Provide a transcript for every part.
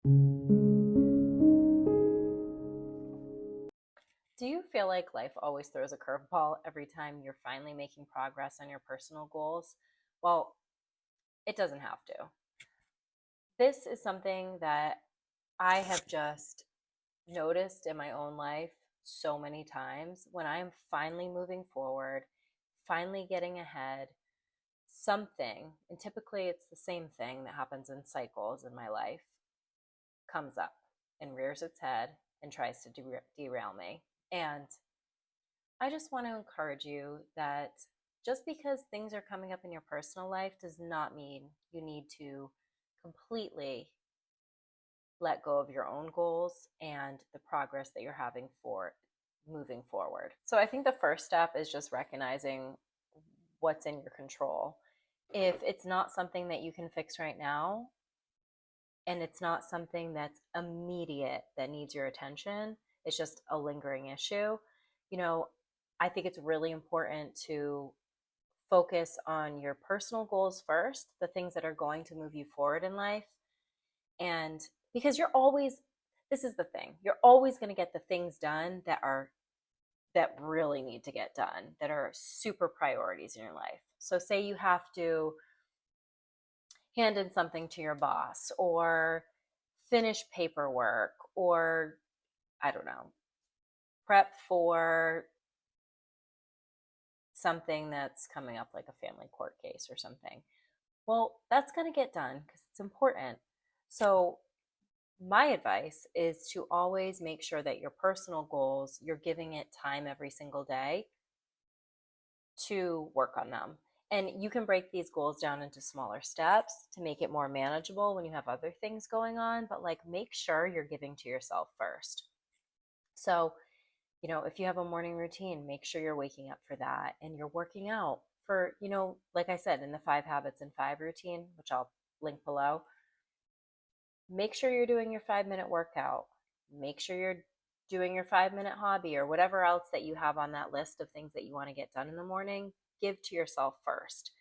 Do you feel like life always throws a curveball every time you're finally making progress on your personal goals? Well, it doesn't have to. This is something that I have just noticed in my own life so many times when I am finally moving forward, finally getting ahead, something, and typically it's the same thing that happens in cycles in my life, comes up and rears its head and tries to derail me. And I just want to encourage you that just because things are coming up in your personal life does not mean you need to completely let go of your own goals and the progress that you're having for moving forward. So I think the first step is just recognizing what's in your control. If it's not something that you can fix right now, and it's not something that's immediate that needs your attention, it's just a lingering issue, you know, I think it's really important to focus on your personal goals first, the things that are going to move you forward in life. And because you're always, this is the thing, you're always going to get the things done that really need to get done, that are super priorities in your life. So say you have to hand in something to your boss or finish paperwork or I don't know, prep for something that's coming up like a family court case or something. Well, that's going to get done because it's important. So, my advice is to always make sure that your personal goals, you're giving it time every single day to work on them. And you can break these goals down into smaller steps to make it more manageable when you have other things going on, but like make sure you're giving to yourself first. So, if you have a morning routine, make sure you're waking up for that and you're working out for, like I said, in the 5 habits in 5 routine, which I'll link below. Make sure you're doing your 5 minute workout. Make sure you're doing your 5 minute hobby or whatever else that you have on that list of things that you want to get done in the morning. Give to yourself first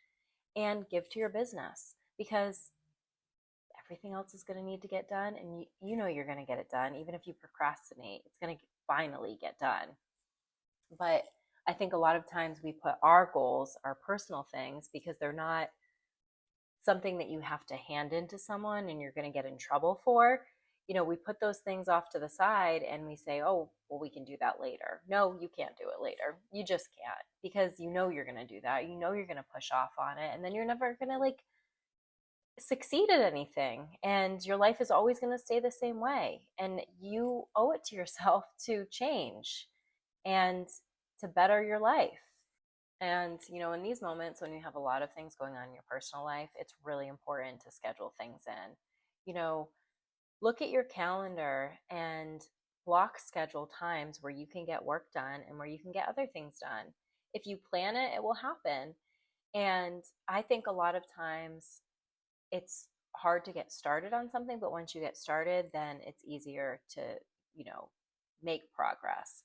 and give to your business because everything else is going to need to get done. And you know you're going to get it done. Even if you procrastinate, it's going to finally get done. But I think a lot of times we put our goals, our personal things, because they're not something that you have to hand into someone and you're going to get in trouble for. We put those things off to the side and we say, oh, well, we can do that later. No, you can't do it later. You just can't because you're going to do that. You're going to push off on it. And then you're never going to like succeed at anything. And your life is always going to stay the same way. And you owe it to yourself to change and to better your life. And, in these moments when you have a lot of things going on in your personal life, it's really important to schedule things in. You know, look at your calendar and block schedule times where you can get work done and where you can get other things done. If you plan it, it will happen. And I think a lot of times it's hard to get started on something, but once you get started, then it's easier to, you know, make progress.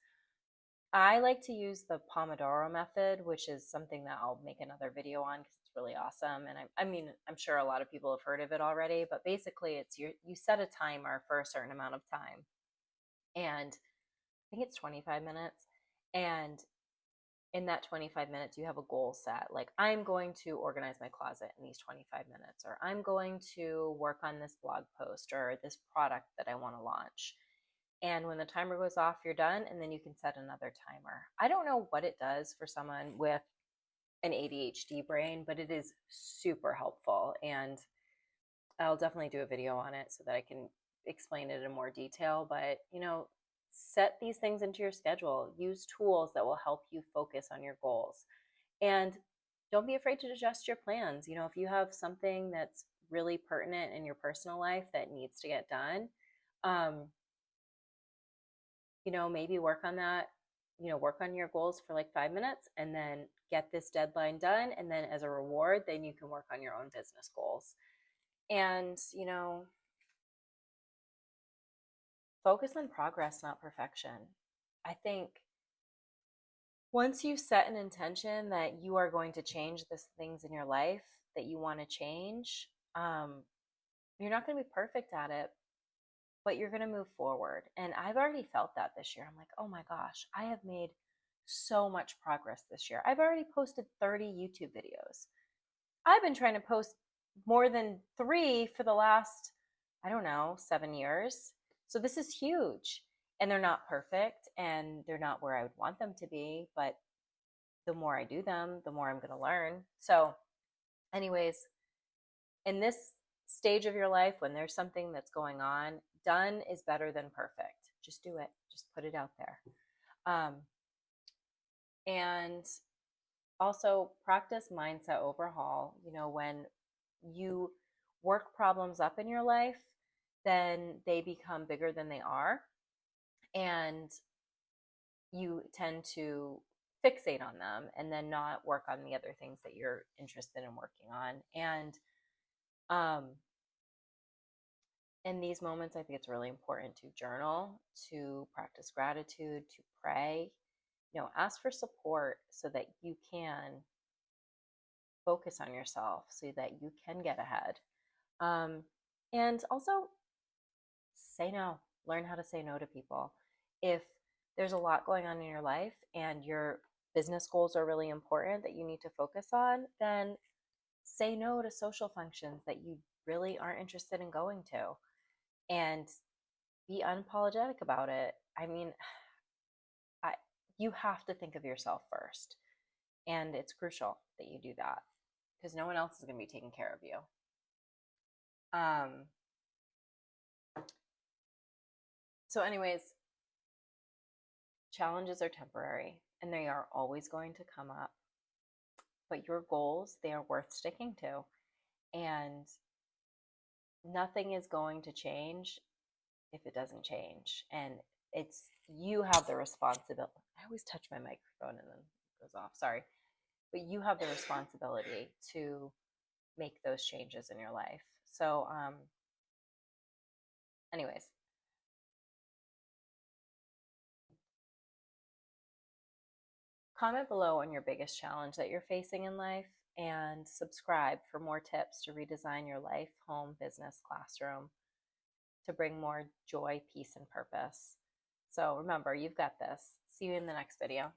I like to use the Pomodoro method, which is something that I'll make another video on because it's really awesome. And I mean, I'm sure a lot of people have heard of it already, but basically, it's you set a timer for a certain amount of time, and I think it's 25 minutes. And in that 25 minutes, you have a goal set. Like, I'm going to organize my closet in these 25 minutes, or I'm going to work on this blog post or this product that I want to launch. And when the timer goes off, you're done, and then you can set another timer. I don't know what it does for someone with an ADHD brain, but it is super helpful. And I'll definitely do a video on it so that I can explain it in more detail. But, set these things into your schedule. Use tools that will help you focus on your goals. And don't be afraid to adjust your plans. If you have something that's really pertinent in your personal life that needs to get done, um, maybe work on that, work on your goals for like 5 minutes and then get this deadline done. And then as a reward, then you can work on your own business goals. And, focus on progress, not perfection. I think once you set an intention that you are going to change the things in your life that you want to change, you're not going to be perfect at it, but you're going to move forward. And I've already felt that this year. I'm like, oh my gosh, I have made so much progress this year. I've already posted 30 YouTube videos. I've been trying to post more than 3 for the last, I don't know, 7 years. So this is huge. And they're not perfect and they're not where I would want them to be, but the more I do them, the more I'm going to learn. So, anyways, in this stage of your life, when there's something that's going on, done is better than perfect. Just do it, just put it out there. And also practice mindset overhaul. When you work problems up in your life, then they become bigger than they are. And you tend to fixate on them and then not work on the other things that you're interested in working on. And in these moments, I think it's really important to journal, to practice gratitude, to pray, ask for support so that you can focus on yourself, so that you can get ahead. And also say no, learn how to say no to people. If there's a lot going on in your life and your business goals are really important that you need to focus on, then say no to social functions that you really aren't interested in going to and be unapologetic about it. I mean, you have to think of yourself first. And it's crucial that you do that because no one else is going to be taking care of you. So, anyways, challenges are temporary and they are always going to come up. But your goals, they are worth sticking to. And nothing is going to change if it doesn't change. And you have the responsibility. I always touch my microphone and then it goes off. Sorry. But you have the responsibility to make those changes in your life. So, anyways, comment below on your biggest challenge that you're facing in life and subscribe for more tips to redesign your life, home, business, classroom to bring more joy, peace, and purpose. So remember, you've got this. See you in the next video.